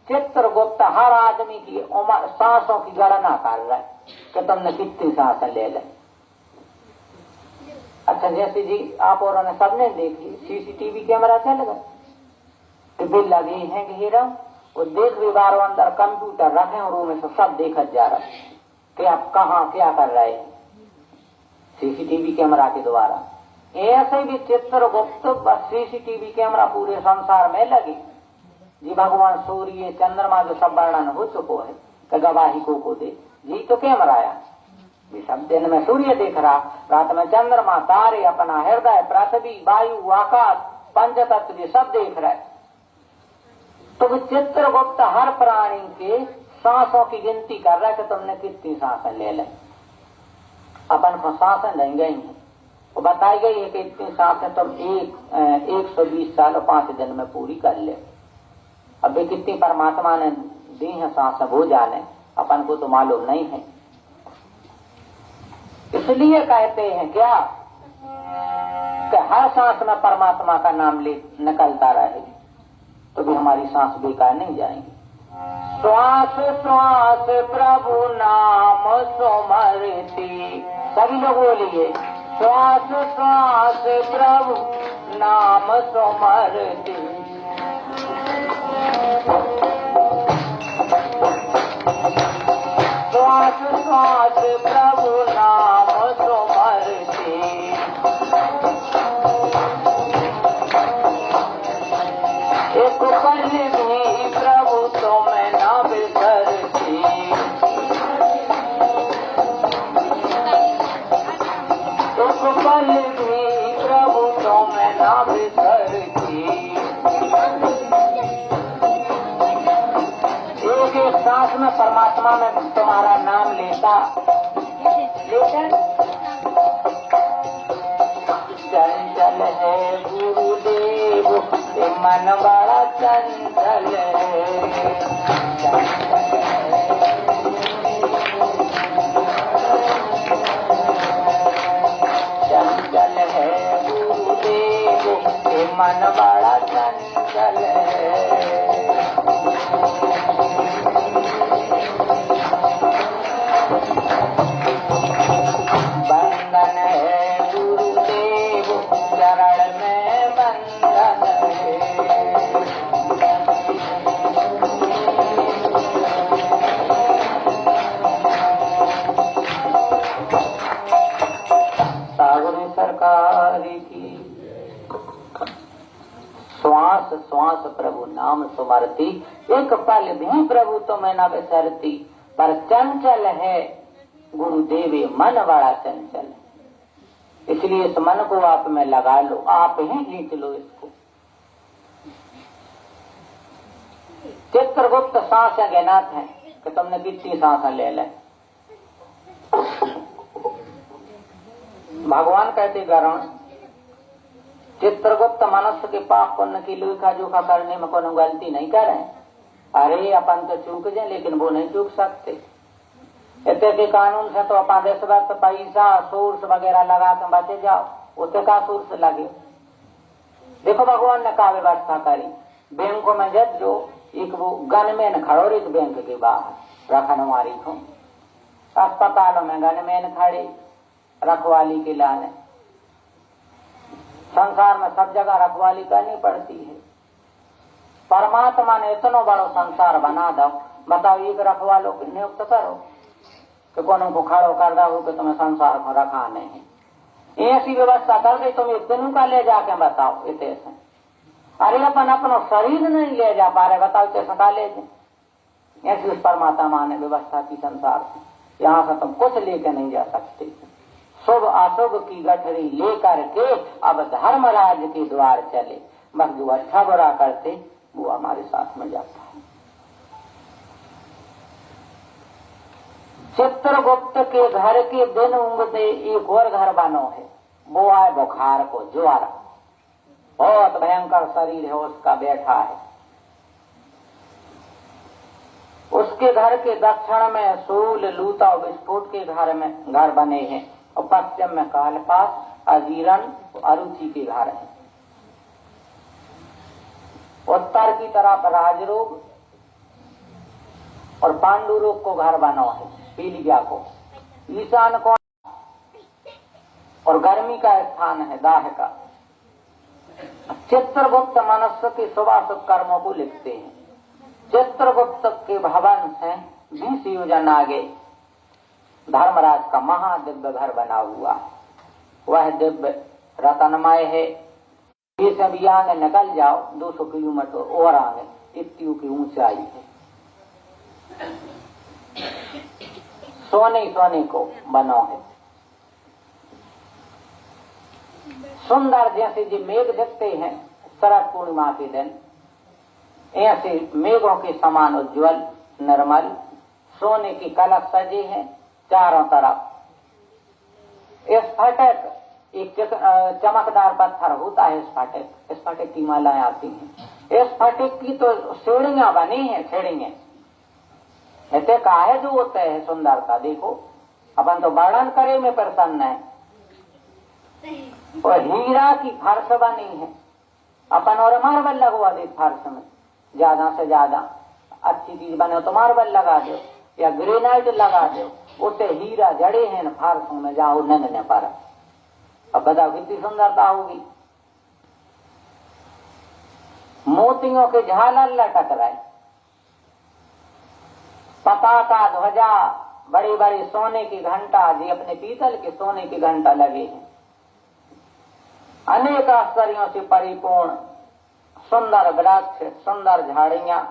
Speaker 1: चित्रगुप्त हर आदमी की उम्र सांसों की गणना कर रहा है कि तुमने कितनी सांस ले ली। अच्छा जैसे जी आप और सबने देखी, सीसीटीवी कैमरा चल गए, टिब्बे लगे हैं घेरा, वो देख भी बार अंदर कंप्यूटर रखे और रूम में सब देखा जा रहा है कि आप कहाँ क्या कर रहे हैं सीसीटीवी कैमरा के द्वारा। ऐसे भी चित्रगुप्त बस सीसीटीवी कैमरा पूरे संसार में लगे, जी भगवान सूर्य चंद्रमा जो सब वर्णन हो चुको है कि गवाही को दे जी तो क्या मराया ये सब दिन में सूर्य देख रहा, रात में चंद्रमा, तारे, अपना हृदय, पृथ्वी, वायु, आकाश, पंच तत्व ये सब देख रहे। तो वो चित्रगुप्त हर प्राणी के सांसों की गिनती कर रहा है कि तुमने कितनी सांसें ले लें। अपन को सांसें देंगे ही नहीं, वो बताई गई है कि इतनी सांसें तुम 120 साल और 5 दिन में पूरी कर ले। अब भी कितनी परमात्मा ने दी है सांसें वो जाने, अपन को तो मालूम नहीं है। इसलिए कहते हैं क्या कि हर सांस में परमात्मा का नाम निकलता रहे तो भी हमारी सांस बेकार नहीं जाएंगी। श्वास श्वास प्रभु नाम सुमरती, सभी लोग बोलिए श्वास श्वास प्रभु नाम सुमरती। श्वास श्वास प्रभु नाम सुमरती, एक पल भी प्रभु तुम्हें न बिसरती। एक पल भी प्रभु तुम्हें न बिसरती। एक सांस में परमात्मा में तुम्हारा नाम लेता, लेकिन चंचल है गुरुदेव ये मन बड़ा चंचल है। चंचल है गुरुदेव ये मन बड़ा चंचल है। बंधन है गुरुदेव चरण में बंधन है। सागरी सरकार की श्वास श्वास प्रभु नाम सुमरती, एक पल भी प्रभु तुम्हें न बिसरती। पर चंचल है गुरुदेव मन बड़ा चंचल है। इसलिए इस मन को आप में लगा लो, आप ही खींच लो इसको। चित्रगुप्त सांसें गिनाते हैं कि तुमने कितनी सांसें ले लें। भगवान कहते गरुण चित्रगुप्त मनुष्य के पाप पुण्य की लेखा जोखा करने में कोनो गलती नहीं करें। अरे अपन तो चूक जाए लेकिन वो नहीं चूक सकते। इतने के कानून से तो अपन देश वक्त पैसा सोर्स वगैरह लगा के बचे जाओ, उसे का सोर्स लगे। देखो भगवान ने क्या व्यवस्था करी, बैंकों में जब जो एक वो गनमैन खड़ो रही बैंक के बाहर रखनवारी को, अस्पतालों में गनमैन खड़े रखवाली के लाने। संसार में सब जगह रखवाली करनी पड़ती है। परमात्मा ने इतना बड़ा संसार बना दो, बताओ एक रखवालों को नियुक्त करो कि कोनो को खड़ो कर दो कि तुम्हें संसार को रखा नहीं। ऐसी व्यवस्था कर दे तुम एक दिन का ले जाके बताओ इतने से। अरे अपन अपना शरीर नहीं ले जा पा रहे, बताओ कैसे का ले जाए। ऐसी उस परमात्मा ने व्यवस्था की संसार से, यहाँ से तुम कुछ लेके नहीं जा सकते। शुभ अशुभ की गठरी लेकर के अब धर्मराज के द्वार चले, बस जो अच्छा बुरा करते वो हमारे साथ में जाता है। चित्रगुप्त के घर के दिन उंगते एक और घर बनो है, वो आए बुखार को ज्वार, बहुत भयंकर शरीर है उसका, बैठा है। उसके घर के दक्षिण में सूल लूता और विस्फोट के घर बने हैं, और पश्चिम में कालपास, अजीरन, अरुचि के घर है। उत्तर की तरफ राजरोग और पांडु रोग को घर बनो है, पीलिया को। ईशान को और गर्मी का स्थान है दाह का। चित्रगुप्त मनुष्य के शुभाशुभ कर्मों को लिखते हैं। चित्रगुप्त के भवन से 20 योजन आगे धर्मराज का महादिव्य घर बना हुआ है। वह दिव्य रतनमय है। ये सब आगे निकल जाओ 200 किलोमीटर और आगे इत्यु की ऊंचाई है। सोने सोने को बनो है। सुंदर जैसे जो मेघ दिखते हैं शरद पूर्णिमा के दिन, ऐसे मेघों के समान उज्ज्वल निर्मल सोने की कलश सजे हैं चारों तरफ। स्फटिक एक चमकदार पत्थर होता है, स्फटिक की मालाएं आती हैं। स्फटिक की तो सीढ़ियां बनी हैं, सीढ़ियां ऐसे काहे जो होते है सुंदरता। देखो अपन तो वर्णन करे में प्रसन्न है। और हीरा की फर्श बनी है, अपन और मार्बल लगवा दे फर्श में, ज्यादा से ज्यादा अच्छी चीज बने तो मार्बल लगा दो या ग्रेनाइट लगा दो, उसे हीरा जड़े हैं फर्श में, जाओ नंगने पर। अब बताओ कितनी सुंदरता होगी। मोतियों के झालर लटक रहे, पताका ध्वजा, बड़ी बड़ी सोने की घंटा, जी अपने पीतल के सोने की घंटा लगे हैं। अनेक आश्चर्यों से परिपूर्ण सुंदर वृक्ष, सुंदर झाड़ियां,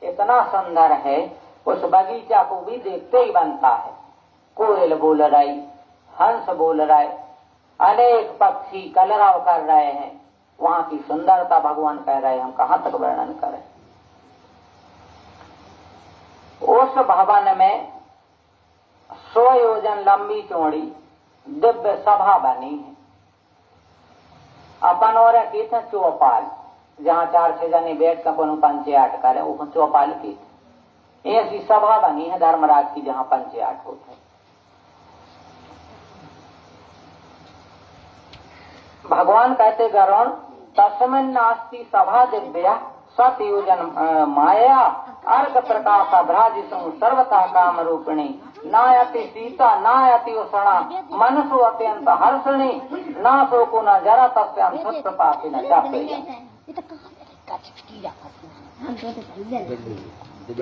Speaker 1: इतना सुंदर है उस बगीचा को भी देखते ही बनता है। कोयल बोल रही, हंस बोल रहे, अनेक पक्षी कलरव कर रहे हैं। वहां की सुंदरता भगवान कह रहे हैं, हम कहां तक वर्णन करें। उस भवन में 100 योजन लंबी चौड़ी दिव्य सभा बनी है। अपन और कहते हैं चौपाल, जहाँ 4-6 जने बैठ कर कोनो पंचायत करे, वो चौपाल की ऐसी सभा बनी है धर्मराज की, जहाँ पंचायत होते है। भगवान कहते गरुण तस्मिन् नास्ति सभा दिव्या सतयोजन माया अर्घ प्रकाश भ्राजितु सर्वतः काम रूपिणी नायति सीता नायति उषणा मनसो अत्यंत हर्षणी ना शोको न जरा तस्याम सत्प्रपाति न चापेया।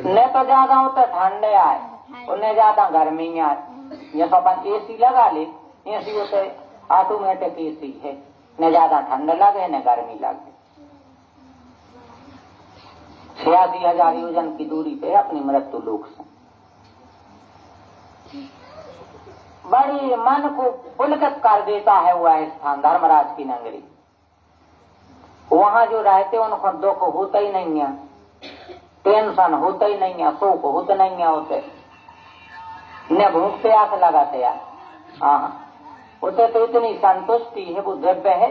Speaker 1: न तो ज्यादा होते ठंडे आए, उन्हें ज्यादा गर्मी आए। जैसे अपन एसी लगा ले, एसी होते ऑटोमेटिक एसी है, न ज्यादा ठंड लगे न गर्मी लगे। 86,000 योजन की दूरी पे अपनी मृत्यु लोक से। बड़ी मन को पुलकित कर देता है वह स्थान, धर्मराज की नगरी। वहां जो रहते उनको दुख होता ही नहीं है, टेंशन होता ही नहीं है, शोक होते नहीं है, होते न भूख प्यास लगाते यार। हाँ, उसे तो इतनी संतुष्टि है, वो दिव्य है,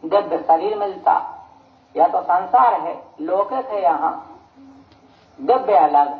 Speaker 1: दिव्य शरीर मिलता। या तो संसार है, लौकिक है, यहाँ दिव्य अलग।